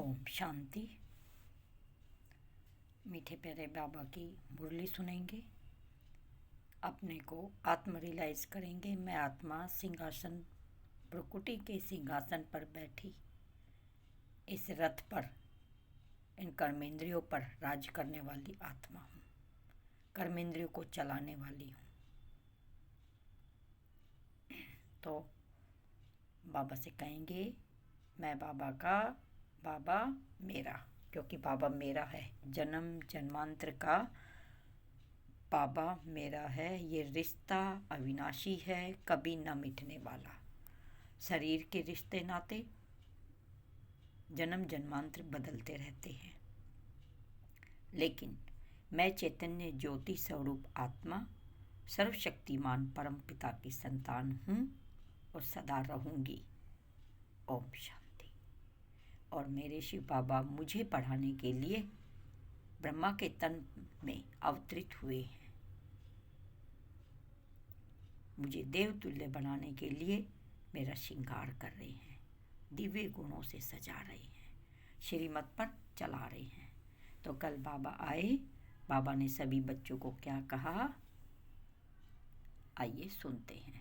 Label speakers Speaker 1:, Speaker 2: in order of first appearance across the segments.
Speaker 1: ओम शांति। मीठे प्यारे बाबा की मुरली सुनेंगे, अपने को आत्म रियलाइज करेंगे। मैं आत्मा सिंहासन, प्रकृति के सिंहासन पर बैठी इस रथ पर, इन कर्मेंद्रियों पर राज करने वाली आत्मा हूँ, कर्मेंद्रियों को चलाने वाली हूँ। तो बाबा से कहेंगे, मैं बाबा का, बाबा मेरा, क्योंकि बाबा मेरा है, जन्म जन्मांतर का बाबा मेरा है। ये रिश्ता अविनाशी है, कभी न मिटने वाला। शरीर के रिश्ते नाते जन्म जन्मांतर बदलते रहते हैं, लेकिन मैं चैतन्य ज्योति स्वरूप आत्मा, सर्वशक्तिमान परम पिता की संतान हूँ और सदा रहूँगी। ओम शांति। और मेरे शिव बाबा मुझे पढ़ाने के लिए ब्रह्मा के तन में अवतरित हुए हैं, मुझे देवतुल्य बनाने के लिए मेरा श्रृंगार कर रहे हैं, दिव्य गुणों से सजा रहे हैं, श्रीमत पर चला रहे हैं। तो कल बाबा आए, बाबा ने सभी बच्चों को क्या कहा, आइए सुनते हैं।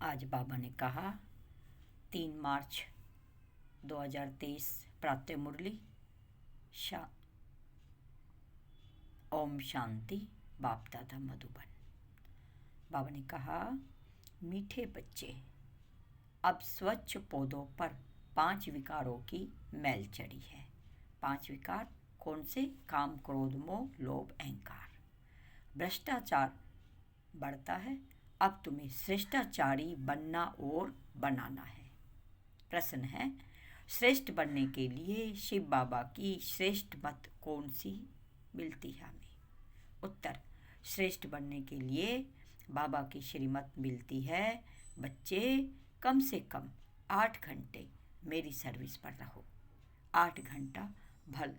Speaker 1: आज बाबा ने कहा 3 मार्च 2023 प्रातः मुरली ओम शांति। बाप दादा मधुबन। बाबा ने कहा, मीठे बच्चे, अब स्वच्छ पौधों पर 5 विकारों की मैल चढ़ी है। 5 विकार कौन से? काम, क्रोध, मोह, लोभ, अहंकार। भ्रष्टाचार बढ़ता है, अब तुम्हें श्रेष्ठाचारी बनना और बनाना है। प्रश्न है, श्रेष्ठ बनने के लिए शिव बाबा की श्रेष्ठ मत कौन सी मिलती है हमें? उत्तर, श्रेष्ठ बनने के लिए बाबा की श्रीमत मिलती है, बच्चे कम से कम 8 घंटे मेरी सर्विस पर रहो। 8 घंटा भल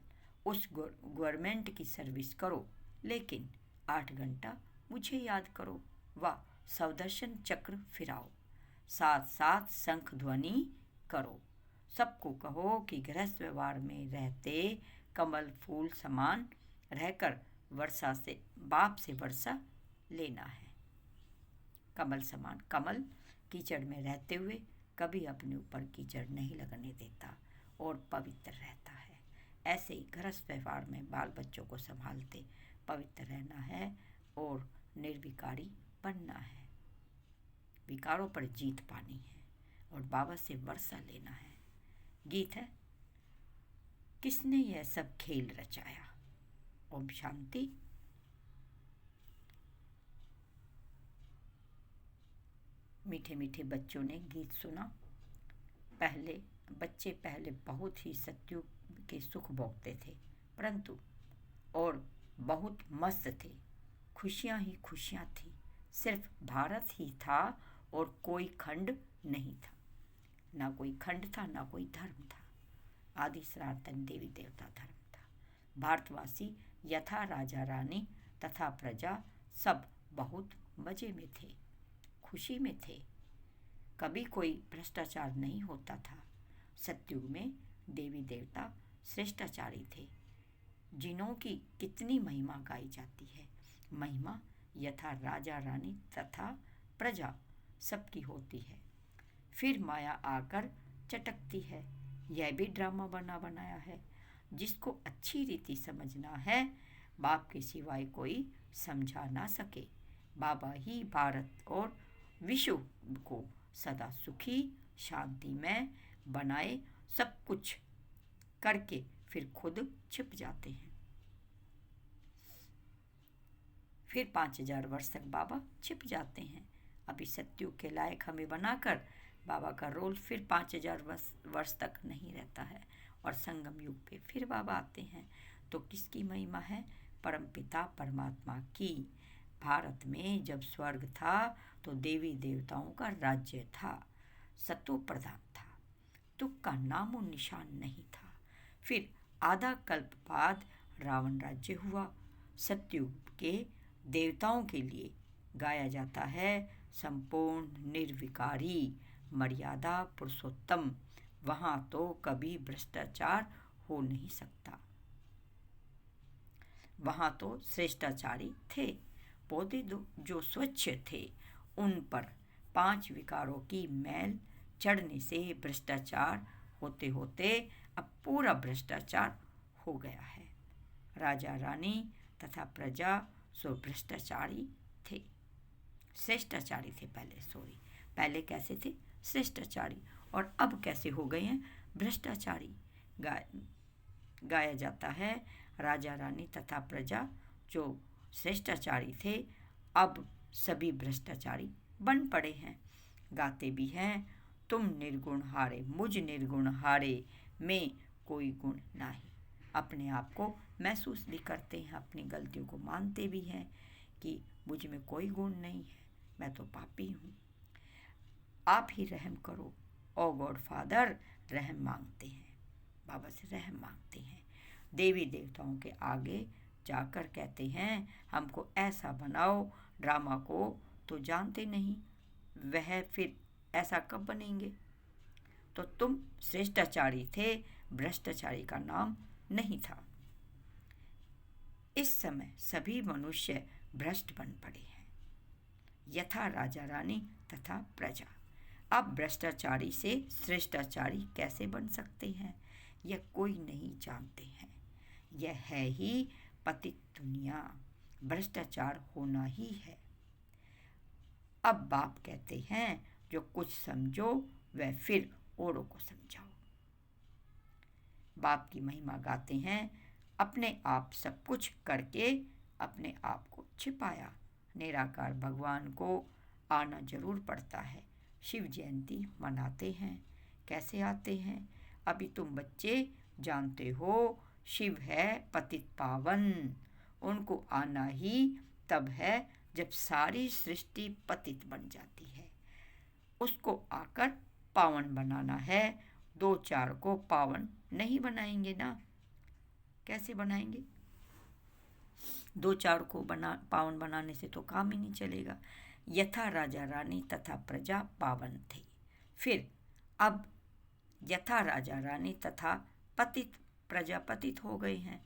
Speaker 1: उस गवर्नमेंट की सर्विस करो, लेकिन 8 घंटा मुझे याद करो व सौदर्शन चक्र फिराओ, साथ साथ शंख ध्वनि करो। सबको कहो कि गृहस्थ व्यवहार में रहते कमल फूल समान रहकर वर्षा से, बाप से वर्षा लेना है। कमल समान, कमल कीचड़ में रहते हुए कभी अपने ऊपर कीचड़ नहीं लगने देता और पवित्र रहता है। ऐसे ही गृहस्थ व्यवहार में बाल बच्चों को संभालते पवित्र रहना है और निर्विकारी बनना है। विकारों पर जीत पानी है और बाबा से वर्षा लेना है। गीत है, किसने यह सब खेल रचाया? ओम शांति। मीठे मीठे बच्चों ने गीत सुना। बच्चे पहले बहुत ही सत्युग के सुख भोगते थे, परंतु और बहुत मस्त थे, खुशियां ही खुशियां थी। सिर्फ भारत ही था और कोई खंड नहीं था, ना कोई खंड था, ना कोई धर्म था। आदि सनातन देवी देवता धर्म था। भारतवासी यथा राजा रानी तथा प्रजा सब बहुत मजे में थे, खुशी में थे। कभी कोई भ्रष्टाचार नहीं होता था। सतयुग में देवी देवता श्रेष्ठाचारी थे, जिन्हों की कितनी महिमा गाई जाती है। महिमा यथा राजा रानी तथा प्रजा सबकी होती है। फिर माया आकर चटकती है। यह भी ड्रामा बना बनाया है, जिसको अच्छी रीति समझना है, बाप के सिवाय कोई समझा ना सके। बाबा ही भारत और विश्व को सदा सुखी शांतिमय बनाए, सब कुछ करके फिर खुद छिप जाते हैं। फिर 5000 वर्ष तक बाबा छिप जाते हैं। अभी सत्युग के लायक हमें बनाकर बाबा का रोल फिर 5000 वर्ष तक नहीं रहता है और संगम युग पे फिर बाबा आते हैं। तो किसकी महिमा है? परमपिता परमात्मा की। भारत में जब स्वर्ग था तो देवी देवताओं का राज्य था, सतो प्रधान था, दुख का नामो निशान नहीं था। फिर आधा कल्प बाद रावण राज्य हुआ। सतयुग के देवताओं के लिए गाया जाता है संपूर्ण निर्विकारी मर्यादा पुरुषोत्तम वहाँ तो कभी भ्रष्टाचार हो नहीं सकता। वहाँ तो श्रेष्ठाचारी थे। पौधे जो स्वच्छ थे उन पर 5 विकारों की मैल चढ़ने से भ्रष्टाचार होते होते अब पूरा भ्रष्टाचार हो गया है। राजा रानी तथा प्रजा सो भ्रष्टाचारी थे, श्रेष्ठाचारी थे। पहले कैसे थे? श्रेष्ठाचारी। और अब कैसे हो गए हैं? भ्रष्टाचारी। गाया जाता है, राजा रानी तथा प्रजा जो श्रेष्ठाचारी थे अब सभी भ्रष्टाचारी बन पड़े हैं। गाते भी हैं, तुम निर्गुण हारे मुझ निर्गुण हारे में कोई गुण नहीं। अपने आप को महसूस भी करते हैं, अपनी गलतियों को मानते भी हैं कि मुझ में कोई गुण नहीं है, मैं तो पापी हूँ। आप ही रहम करो ओ गॉड फादर। रहम मांगते हैं, बाबा से रहम मांगते हैं। देवी देवताओं के आगे जाकर कहते हैं, हमको ऐसा बनाओ। ड्रामा को तो जानते नहीं, वह फिर ऐसा कब बनेंगे? तो तुम श्रेष्ठाचारी थे, भ्रष्टाचारी का नाम नहीं था। इस समय सभी मनुष्य भ्रष्ट बन पड़े हैं, यथा राजा रानी तथा प्रजा। अब भ्रष्टाचारी से श्रेष्ठाचारी कैसे बन सकते हैं, यह कोई नहीं जानते हैं। यह है ही पतित दुनिया, भ्रष्टाचार होना ही है। अब बाप कहते हैं, जो कुछ समझो वह फिर औरों को समझाओ। बाप की महिमा गाते हैं, अपने आप सब कुछ करके अपने आप को छिपाया। निराकार भगवान को आना जरूर पड़ता है। शिव जयंती मनाते हैं। कैसे आते हैं? अभी तुम बच्चे जानते हो, शिव है पतित पावन। उनको आना ही तब है जब सारी सृष्टि पतित बन जाती है। उसको आकर पावन बनाना है। 2-4 को पावन नहीं बनाएंगे ना, कैसे बनाएंगे? 2-4 को पावन बनाने से तो काम ही नहीं चलेगा। यथा राजा रानी तथा प्रजा पावन थे, फिर अब यथा राजा रानी तथा पतित प्रजा पतित हो गए हैं।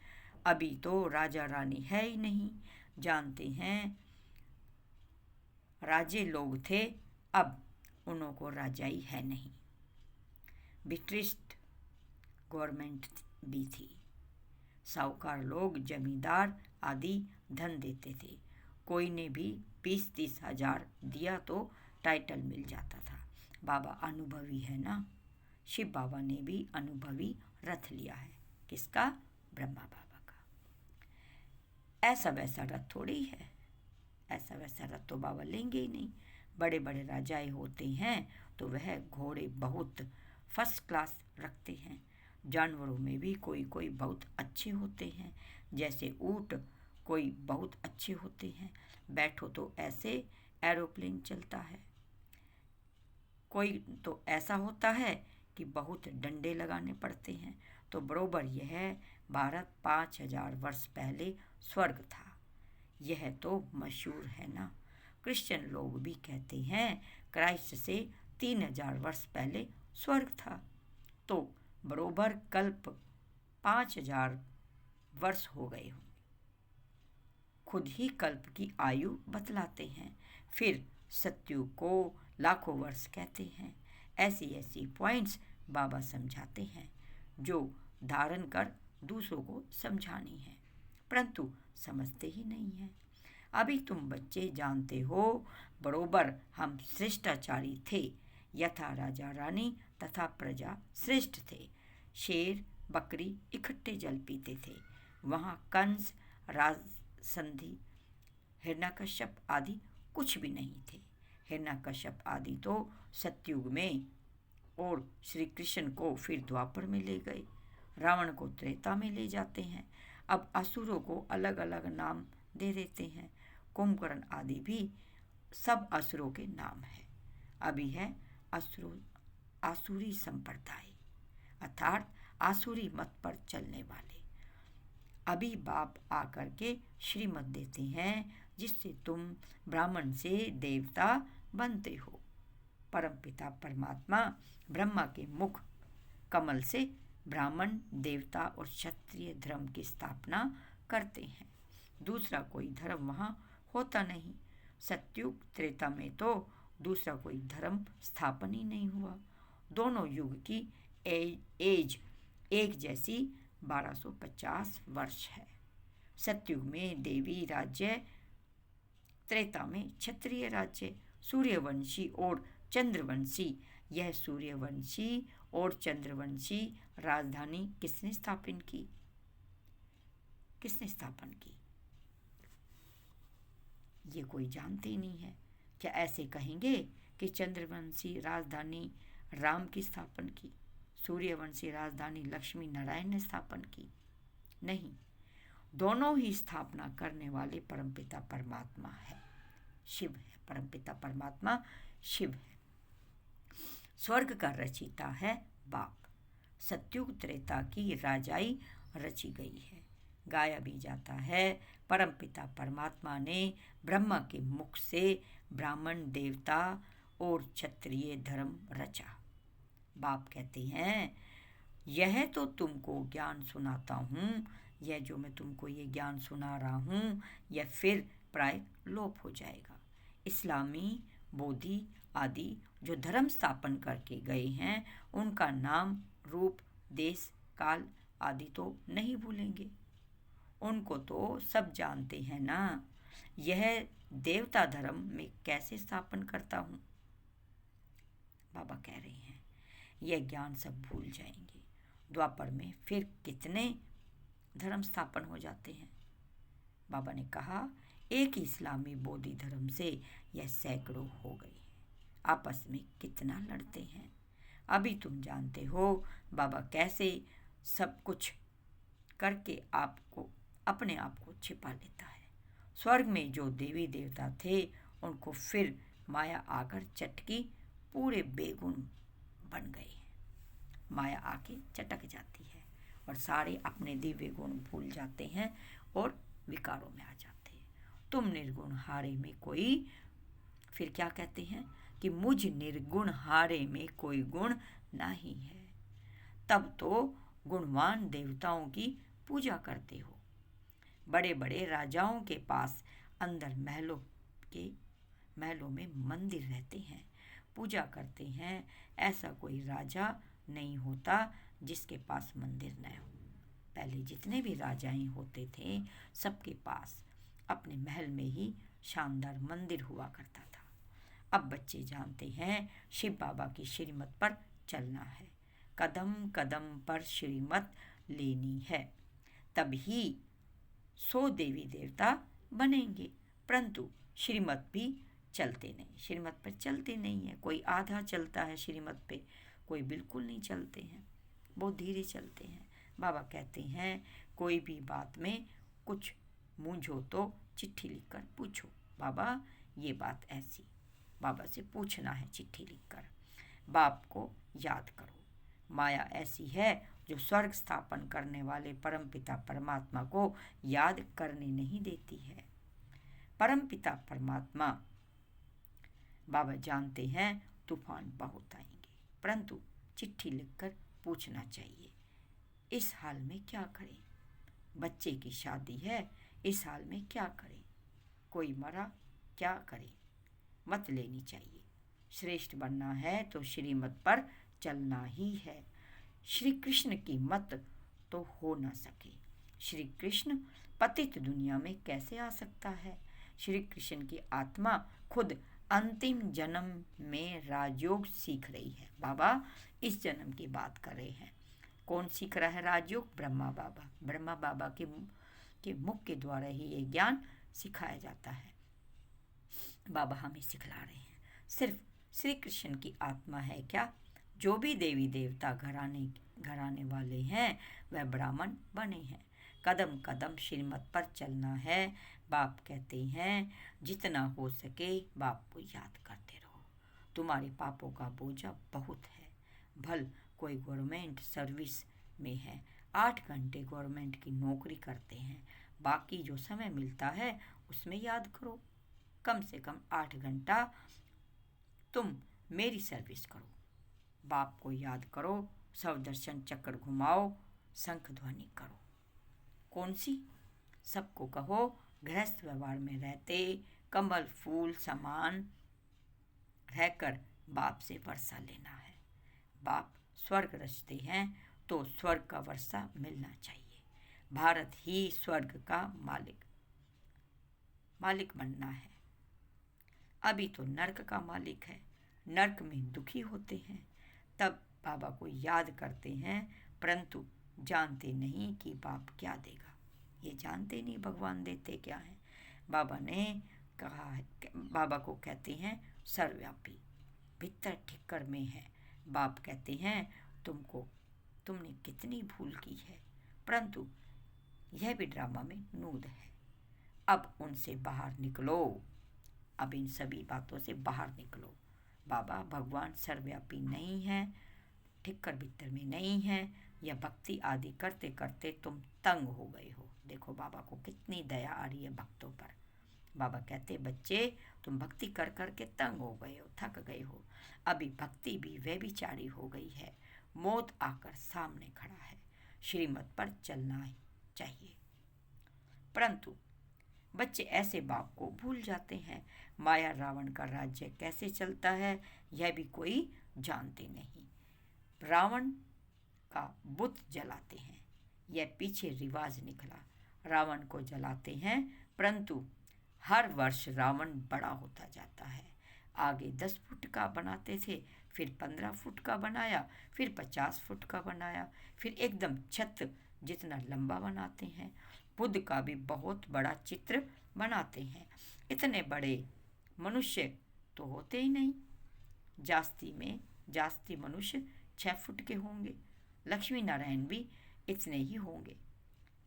Speaker 1: अभी तो राजा रानी है ही नहीं। जानते हैं, राजे लोग थे, अब उन्हों को राजाई है नहीं। ब्रिटिश गवर्नमेंट भी थी। साहूकार लोग जमींदार आदि धन देते थे। कोई ने भी 20-30 हजार दिया तो टाइटल मिल जाता था। बाबा अनुभवी है ना। शिव बाबा ने भी अनुभवी रथ लिया है। किसका? ब्रह्मा बाबा का। ऐसा वैसा रथ थोड़ी है, ऐसा वैसा रथ तो बाबा लेंगे ही नहीं। बड़े बड़े राजाएं होते हैं तो वह घोड़े बहुत फर्स्ट क्लास रखते हैं। जानवरों में भी कोई कोई बहुत अच्छे होते हैं, जैसे ऊँट कोई बहुत अच्छे होते हैं। बैठो तो ऐसे एरोप्लेन चलता है। कोई तो ऐसा होता है कि बहुत डंडे लगाने पड़ते हैं। तो बरोबर यह भारत 5000 वर्ष पहले स्वर्ग था। यह तो मशहूर है ना। क्रिश्चियन लोग भी कहते हैं क्राइस्ट से 3000 वर्ष पहले स्वर्ग था। तो बरोबर कल्प 5000 वर्ष हो गए होंगे। खुद ही कल्प की आयु बतलाते हैं। फिर सत्युग को लाखों वर्ष कहते हैं। ऐसी ऐसी पॉइंट्स बाबा समझाते हैं जो धारण कर दूसरों को समझानी है, परंतु समझते ही नहीं हैं। अभी तुम बच्चे जानते हो, बरोबर हम श्रेष्ठाचारी थे। यथा राजा रानी तथा प्रजा श्रेष्ठ थे। शेर बकरी इकट्ठे जल पीते थे। वहाँ कंस, राजसंधि, हिरण्यकश्यप आदि कुछ भी नहीं थे। हिरण्यकश्यप आदि तो सतयुग में और श्री कृष्ण को फिर द्वापर में ले गए। रावण को त्रेता में ले जाते हैं। अब असुरों को अलग अलग नाम दे देते हैं। कुंभकर्ण आदि भी सब असुरों के नाम है। अभी है आसुरी संप्रदाय, अर्थात आसुरी मत पर चलने वाले। अभी बाप आकर के श्रीमत देते हैं, जिससे तुम ब्राह्मण से देवता बनते हो। परमपिता परमात्मा ब्रह्मा के मुख कमल से ब्राह्मण, देवता और क्षत्रिय धर्म की स्थापना करते हैं। दूसरा कोई धर्म वहाँ होता नहीं। सतयुग त्रेता में तो दूसरा कोई धर्म स्थापन ही नहीं हुआ। दोनों युग की एज एक जैसी 1250 वर्ष है। सतयुग में देवी राज्य, त्रेता में क्षत्रिय राज्य। सूर्यवंशी और चंद्रवंशी, यह सूर्यवंशी और चंद्रवंशी राजधानी किसने स्थापन की? ये कोई जानते ही नहीं है। क्या ऐसे कहेंगे कि चंद्रवंशी राजधानी राम की स्थापन की, सूर्यवंशी राजधानी लक्ष्मी नारायण ने स्थापन की? नहीं, दोनों ही स्थापना करने वाले परमपिता परमात्मा है, शिव है। परमपिता परमात्मा शिव है। स्वर्ग का रचिता है बाप। सतयुग त्रेता की राजाई रची गई है। गाया भी जाता है, परमपिता परमात्मा ने ब्रह्मा के मुख से ब्राह्मण, देवता और क्षत्रिय धर्म रचा। बाप कहते हैं, यह तो तुमको ज्ञान सुनाता हूँ, यह जो मैं तुमको ये ज्ञान सुना रहा हूँ, यह फिर प्राय लोप हो जाएगा। इस्लामी, बोधि आदि जो धर्म स्थापन करके गए हैं, उनका नाम, रूप, देश, काल आदि तो नहीं भूलेंगे। उनको तो सब जानते हैं ना। यह देवता धर्म में कैसे स्थापन करता हूँ? बाबा कह रहे हैं, यह ज्ञान सब भूल जाएंगे। द्वापर में फिर कितने धर्म स्थापन हो जाते हैं। बाबा ने कहा, एक ही इस्लामी बोधि धर्म से यह सैकड़ों हो गए। आपस में कितना लड़ते हैं। अभी तुम जानते हो बाबा कैसे सब कुछ करके आपको, अपने आप को छिपा लेता है। स्वर्ग में जो देवी देवता थे, उनको फिर माया आकर चटकी पूरे बेगुन बन गए। माया आके चटक जाती है और सारे अपने दिव्य गुण भूल जाते हैं और विकारों में आ जाते हैं। तुम निर्गुण हारे में कोई, फिर क्या कहते हैं कि मुझ निर्गुण हारे में कोई गुण नहीं है। तब तो गुणवान देवताओं की पूजा करते हो। बड़े बड़े राजाओं के पास अंदर महलों में मंदिर रहते हैं, पूजा करते हैं। ऐसा कोई राजा नहीं होता जिसके पास मंदिर न हो। पहले जितने भी राजाएं होते थे, सबके पास अपने महल में ही शानदार मंदिर हुआ करता था। अब बच्चे जानते हैं, शिव बाबा की श्रीमत पर चलना है, कदम कदम पर श्रीमत लेनी है, तभी 100 देवी देवता बनेंगे। परंतु श्रीमत भी चलते नहीं, श्रीमत पर चलते नहीं है। कोई आधा चलता है श्रीमत पे, कोई बिल्कुल नहीं चलते हैं, बहुत धीरे चलते हैं। बाबा कहते हैं, कोई भी बात में कुछ मूंझो तो चिट्ठी लिखकर पूछो, बाबा ये बात ऐसी। बाबा से पूछना है चिट्ठी लिखकर। बाप को याद करो। माया ऐसी है जो स्वर्ग स्थापन करने वाले परमपिता परमात्मा को याद करने नहीं देती है। परमपिता परमात्मा, बाबा जानते हैं तूफान बहुत आएंगे, परंतु चिट्ठी लिखकर पूछना चाहिए, इस हाल में क्या करें? बच्चे की शादी है, इस हाल में क्या करें? कोई मरा, क्या करें? मत लेनी चाहिए। श्रेष्ठ बनना है तो श्रीमत पर चलना ही है। श्री कृष्ण की मत तो हो ना सके। श्री कृष्ण पतित दुनिया में कैसे आ सकता है? श्री कृष्ण की आत्मा खुद अंतिम जन्म में राजयोग सीख रही है। बाबा इस जन्म की बात कर रहे हैं। कौन सीख रहा है राजयोग? ब्रह्मा बाबा। ब्रह्मा बाबा के मुख के द्वारा ही ये ज्ञान सिखाया जाता है। बाबा हमें सिखला रहे हैं। सिर्फ श्री कृष्ण की आत्मा है क्या? जो भी देवी देवता घराने वाले हैं, वह ब्राह्मण बने हैं। कदम कदम श्रीमत पर चलना है। बाप कहते हैं, जितना हो सके बाप को याद करते रहो। तुम्हारे पापों का बोझा बहुत है। भल कोई गवर्नमेंट सर्विस में है, 8 घंटे गवर्नमेंट की नौकरी करते हैं, बाकी जो समय मिलता है उसमें याद करो। कम से कम 8 घंटा तुम मेरी सर्विस करो, बाप को याद करो, सवदर्शन चक्र घुमाओ, शंख ध्वनि करो। कौन सी? सबको कहो गृहस्थ व्यवहार में रहते कमल फूल समान रहकर बाप से वर्षा लेना है। बाप स्वर्ग रचते हैं तो स्वर्ग का वर्षा मिलना चाहिए। भारत ही स्वर्ग का मालिक बनना है। अभी तो नर्क का मालिक है। नर्क में दुखी होते हैं, तब बाबा को याद करते हैं, परंतु जानते नहीं कि बाप क्या देगा। ये जानते नहीं भगवान देते क्या है। बाबा ने कहा है, बाबा को कहते हैं सर्वव्यापी, भीतर ठिक्कर में है। बाप कहते हैं तुमने कितनी भूल की है, परंतु यह भी ड्रामा में नूद है। अब उनसे बाहर निकलो, अब इन सभी बातों से बाहर निकलो। बाबा भगवान सर्वव्यापी नहीं है, ठिक्कर भीतर में नहीं है। यह भक्ति आदि करते करते तुम तंग हो गए हो। देखो बाबा को कितनी दया आ रही है भक्तों पर। बाबा कहते बच्चे तुम भक्ति कर कर के तंग हो गए हो, थक गए हो। अभी भक्ति भी व्यभिचारी हो गई है। मौत आकर सामने खड़ा है। श्रीमत पर चलना चाहिए। परंतु बच्चे ऐसे बाप को भूल जाते हैं। माया रावण का राज्य कैसे चलता है यह भी कोई जानते नहीं। रावण का बुत जलाते हैं, यह पीछे रिवाज निकला। रावण को जलाते हैं, परंतु हर वर्ष रावण बड़ा होता जाता है। आगे 10 फुट का बनाते थे, फिर 15 फुट का बनाया, फिर 50 फुट का बनाया, फिर एकदम छत जितना लंबा बनाते हैं। बुद्ध का भी बहुत बड़ा चित्र बनाते हैं। इतने बड़े मनुष्य तो होते ही नहीं। जास्ती मनुष्य 6 फुट के होंगे। लक्ष्मी नारायण भी इतने ही होंगे।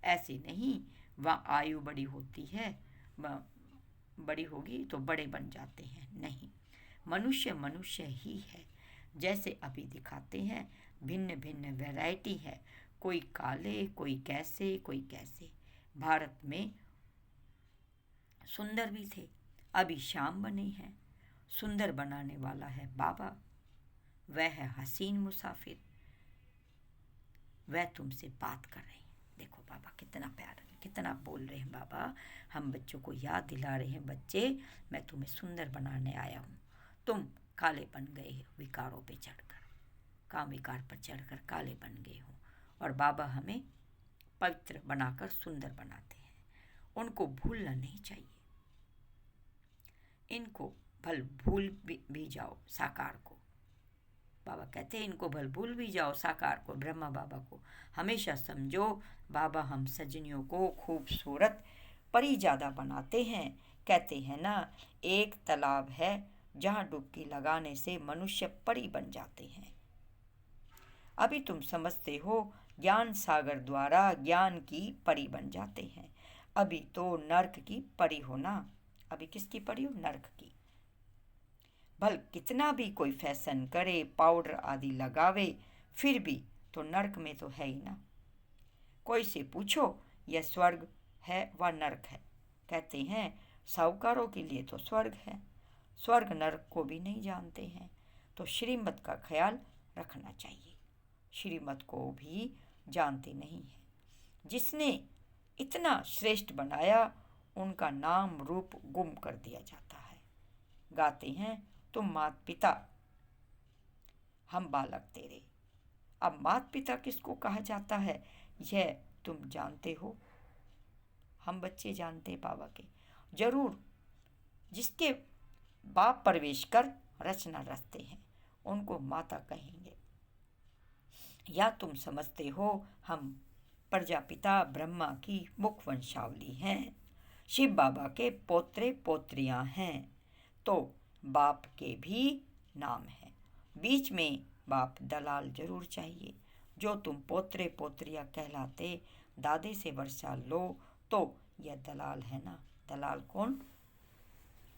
Speaker 1: ऐसे नहीं वहाँ आयु बड़ी होती है, बड़ी होगी तो बड़े बन जाते हैं। नहीं, मनुष्य ही है। जैसे अभी दिखाते हैं भिन्न भिन्न वैरायटी है। कोई काले, कोई कैसे। भारत में सुंदर भी थे, अभी श्याम बने हैं। सुंदर बनाने वाला है बाबा। वह है हसीन मुसाफिर, वह तुमसे बात कर रही है। देखो बाबा कितना प्यार, कितना बोल रहे हैं बाबा। हम बच्चों को याद दिला रहे हैं, बच्चे मैं तुम्हें सुंदर बनाने आया हूँ। तुम काले बन गए हो विकारों पे चढ़कर, काम विकार पर चढ़कर काले बन गए हो। और बाबा हमें पवित्र बनाकर सुंदर बनाते हैं। उनको भूलना नहीं चाहिए। इनको भल भूल भी जाओ साकार को। बाबा कहते हैं इनको भल भूल भी जाओ साकार को, ब्रह्मा बाबा को हमेशा समझो। बाबा हम सजनियों को खूबसूरत परी ज़्यादा बनाते हैं। कहते हैं ना, एक तालाब है जहाँ डुबकी लगाने से मनुष्य परी बन जाते हैं। अभी तुम समझते हो ज्ञान सागर द्वारा ज्ञान की परी बन जाते हैं। अभी तो नर्क की परी हो ना। अभी किसकी परी हो? नर्क की। भल कितना भी कोई फैशन करे, पाउडर आदि लगावे, फिर भी तो नर्क में तो है ही ना। कोई से पूछो यह स्वर्ग है व नर्क है, कहते हैं साहूकारों के लिए तो स्वर्ग है। स्वर्ग नर्क को भी नहीं जानते हैं। तो श्रीमत का ख्याल रखना चाहिए। श्रीमत को भी जानते नहीं हैं। जिसने इतना श्रेष्ठ बनाया उनका नाम रूप गुम कर दिया जाता है। गाते हैं तुम मात पिता हम बालक तेरे। अब मात पिता किसको कहा जाता है यह तुम जानते हो? हम बच्चे जानते हैं बाबा के। जरूर जिसके बाप प्रवेश कर रचना रचते हैं उनको माता कहेंगे। या तुम समझते हो हम प्रजापिता ब्रह्मा की मुख वंशावली हैं, शिव बाबा के पोत्रे पोत्रियां हैं, तो बाप के भी नाम है। बीच में बाप दलाल जरूर चाहिए। जो तुम पोत्रे पोत्रियां कहलाते दादे से वर्षा लो तो यह दलाल है ना। दलाल कौन?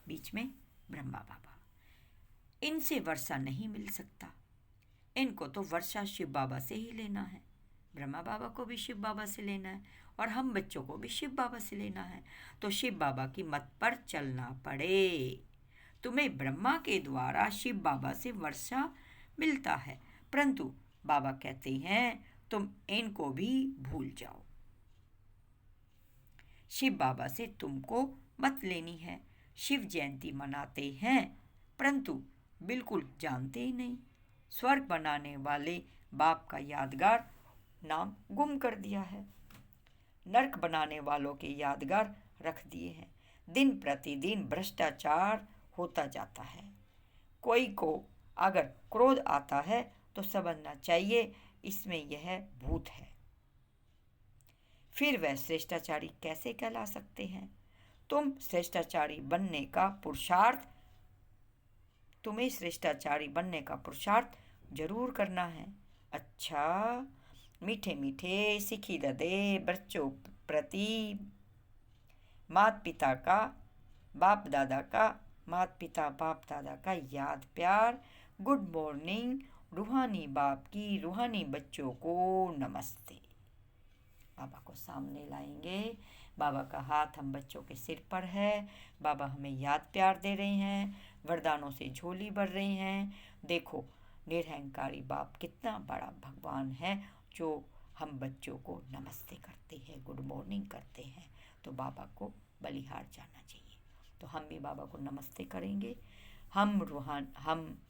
Speaker 1: बीच में ब्रह्मा बाबा। इनसे वर्षा नहीं मिल सकता। इनको तो वर्षा शिव बाबा से ही लेना है। ब्रह्मा बाबा को भी शिव बाबा से लेना है और हम बच्चों को भी शिव बाबा से लेना है। तो शिव बाबा की मत पर चलना पड़े। तुम्हें ब्रह्मा के द्वारा शिव बाबा से वर्षा मिलता है, परंतु बाबा कहते हैं तुम इनको भी भूल जाओ। शिव बाबा से तुमको मत लेनी है। शिव जयंती मनाते हैं परंतु बिल्कुल जानते ही नहीं। स्वर्ग बनाने वाले बाप का यादगार नाम गुम कर दिया है। नरक बनाने वालों के यादगार रख दिए हैं। दिन प्रतिदिन भ्रष्टाचार होता जाता है। कोई को अगर क्रोध आता है तो समझना चाहिए इसमें यह भूत है। फिर वह श्रेष्ठाचारी कैसे कहला सकते हैं? तुम्हें श्रेष्ठाचारी बनने का पुरुषार्थ जरूर करना है। अच्छा, मीठे मीठे सिखी दे बच्चों प्रति माता बाप दादा का याद प्यार। गुड मॉर्निंग रूहानी बाप की रूहानी बच्चों को नमस्ते। बाबा को सामने लाएंगे। बाबा का हाथ हम बच्चों के सिर पर है। बाबा हमें याद प्यार दे रहे हैं, वरदानों से झोली भर रहे हैं। देखो निरहंकारी बाप कितना बड़ा भगवान है जो हम बच्चों को नमस्ते करते हैं, गुड मॉर्निंग करते हैं। तो बाबा को बलिहार जाना चाहिए। तो हम भी बाबा को नमस्ते करेंगे। हम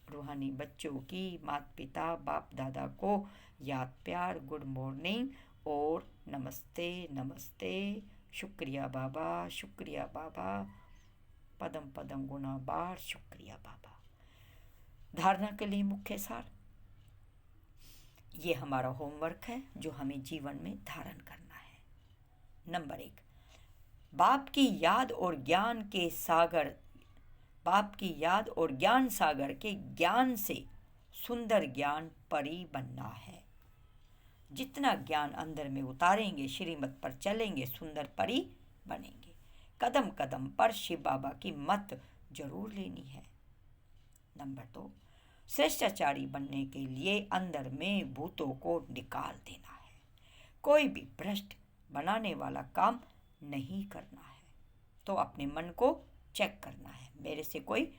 Speaker 1: रूहानी बच्चों की माता पिता बाप दादा को याद प्यार, गुड मॉर्निंग और नमस्ते नमस्ते। शुक्रिया बाबा, पदम पदम गुना बार शुक्रिया बाबा। धारणा के लिए मुख्य सार, ये हमारा होमवर्क है जो हमें जीवन में धारण करना है। नंबर 1, बाप की याद और ज्ञान सागर के ज्ञान से सुंदर ज्ञान परी बनना है। जितना ज्ञान अंदर में उतारेंगे, श्रीमत पर चलेंगे, सुंदर परी बनेंगे। कदम कदम पर शिव बाबा की मत जरूर लेनी है। नंबर 2, श्रेष्ठाचारी बनने के लिए अंदर में भूतों को निकाल देना है। कोई भी भ्रष्ट बनाने वाला काम नहीं करना है। तो अपने मन को चेक करना है, मेरे से कोई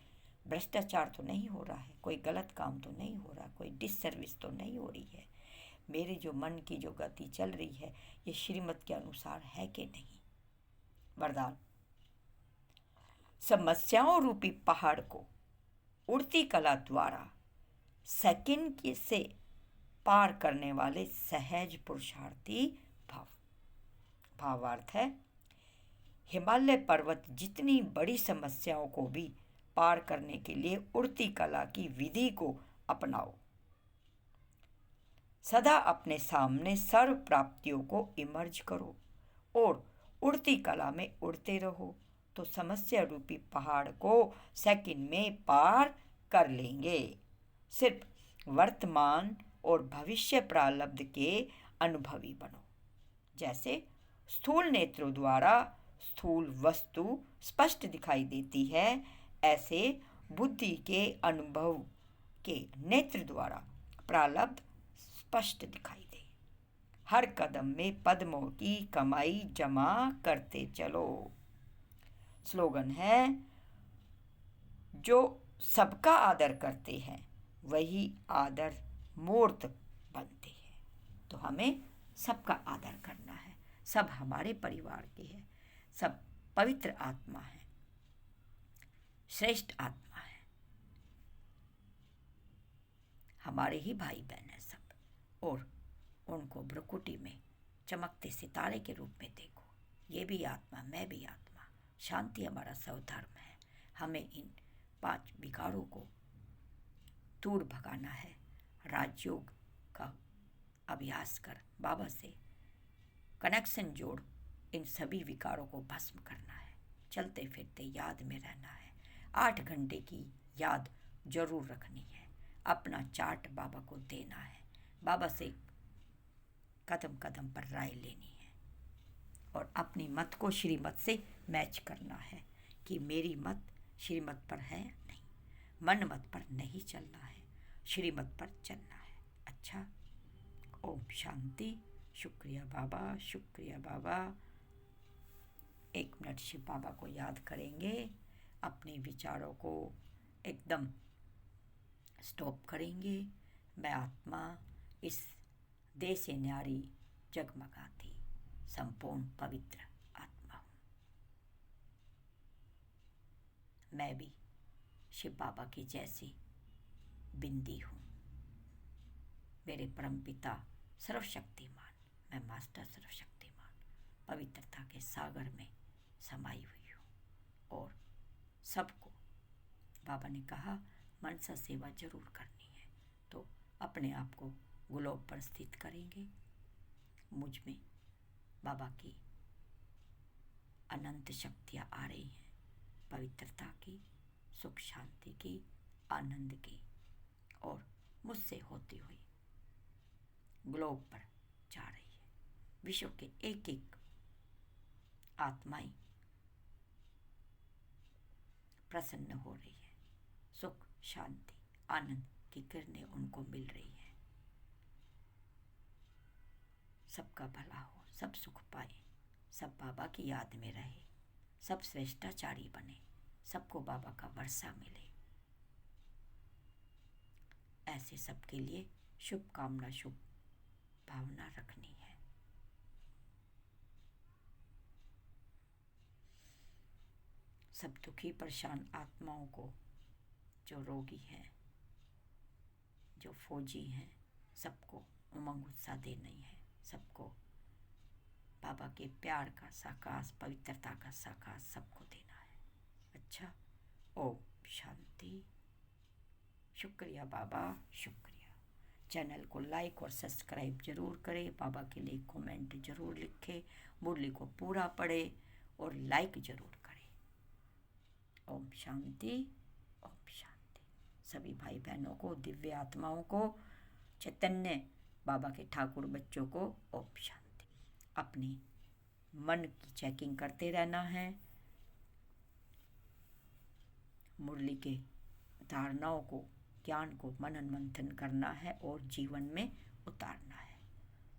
Speaker 1: भ्रष्टाचार तो नहीं हो रहा है, कोई गलत काम तो नहीं हो रहा, कोई डिससर्विस तो नहीं हो रही है, मेरे जो मन की जो गति चल रही है ये श्रीमत के अनुसार है कि नहीं। वरदान, समस्याओं रूपी पहाड़ को उड़ती कला द्वारा सेकंड से पार करने वाले सहज पुरुषार्थी भाव। भावार्थ है, हिमालय पर्वत जितनी बड़ी समस्याओं को भी पार करने के लिए उड़ती कला की विधि को अपनाओ। सदा अपने सामने सर्व प्राप्तियों को इमर्ज करो और उड़ती कला में उड़ते रहो तो समस्या रूपी पहाड़ को सेकंड में पार कर लेंगे। सिर्फ वर्तमान और भविष्य प्रारब्ध के अनुभवी बनो। जैसे स्थूल नेत्रों द्वारा स्थूल वस्तु स्पष्ट दिखाई देती है, ऐसे बुद्धि के अनुभव के नेत्र द्वारा प्रारब्ध स्पष्ट दिखाई दे। हर कदम में पद्मों की कमाई जमा करते चलो। स्लोगन है, जो सबका आदर करते हैं वही आदर मूर्त बनते हैं। तो हमें सबका आदर करना है। सब हमारे परिवार के हैं, सब पवित्र आत्मा है, श्रेष्ठ आत्मा है, हमारे ही भाई बहन है सब। और उनको भ्रुकुटी में चमकते सितारे के रूप में देखो। ये भी आत्मा, मैं भी आत्मा। शांति हमारा स्वधर्म है। हमें इन 5 विकारों को दूर भगाना है। राजयोग का अभ्यास कर बाबा से कनेक्शन जोड़ इन सभी विकारों को भस्म करना है। चलते फिरते याद में रहना है। 8 घंटे की याद जरूर रखनी है। अपना चार्ट बाबा को देना है। बाबा से कदम कदम पर राय लेनी है और अपनी मत को श्रीमत से मैच करना है कि मेरी मत श्रीमत पर है नहीं, मन मत पर नहीं चलना है, श्रीमत पर चलना है। अच्छा, ओम शांति। शुक्रिया बाबा, शुक्रिया बाबा। 1 मिनट शिव बाबा को याद करेंगे। अपने विचारों को एकदम स्टॉप करेंगे। मैं आत्मा, इस देह से न्यारी जगमगाती संपूर्ण पवित्र आत्मा हूँ। मैं भी शिव बाबा की जैसी बिंदी हूँ। मेरे परमपिता सर्वशक्तिमान, मैं मास्टर सर्वशक्तिमान पवित्रता के सागर में समाई हुई हूँ। और सबको बाबा ने कहा मनसा सेवा जरूर करनी है, तो अपने आप को ग्लोब पर स्थित करेंगे। मुझ में बाबा की अनंत शक्तियाँ आ रही हैं, पवित्रता की, सुख शांति की, आनंद की, और मुझसे होती हुई ग्लोब पर जा रही है। विश्व के एक एक आत्माएं प्रसन्न हो रही है, सुख शांति आनंद की किरणें उनको मिल रही है। सबका भला हो, सब सुख पाए, सब बाबा की याद में रहे, सब श्रेष्ठाचारी बने, सबको बाबा का वर्षा मिले। ऐसे सबके लिए शुभकामना, शुभ भावना रखनी है। सब दुखी परेशान आत्माओं को, जो रोगी हैं, जो फौजी हैं, सबको उमंग उत्साह देनी है। सबको बाबा के प्यार का साकाश, पवित्रता का साकाश सबको देना है। अच्छा, ओम शांति। शुक्रिया बाबा, शुक्रिया। चैनल को लाइक और सब्सक्राइब जरूर करें। बाबा के लिए कमेंट जरूर लिखें, मुरली को पूरा पढ़े और लाइक जरूर करें। ओम शांति, ओम शांति। सभी भाई बहनों को, दिव्य आत्माओं को, चैतन्य बाबा के ठाकुर बच्चों को ओम शांति। अपने मन की चेकिंग करते रहना है, मुरली के धारणाओं को, ज्ञान को मनन मंथन करना है और जीवन में उतारना है।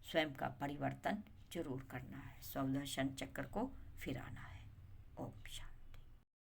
Speaker 1: स्वयं का परिवर्तन जरूर करना है, स्वदर्शन चक्र को फिराना है। ओम शांति।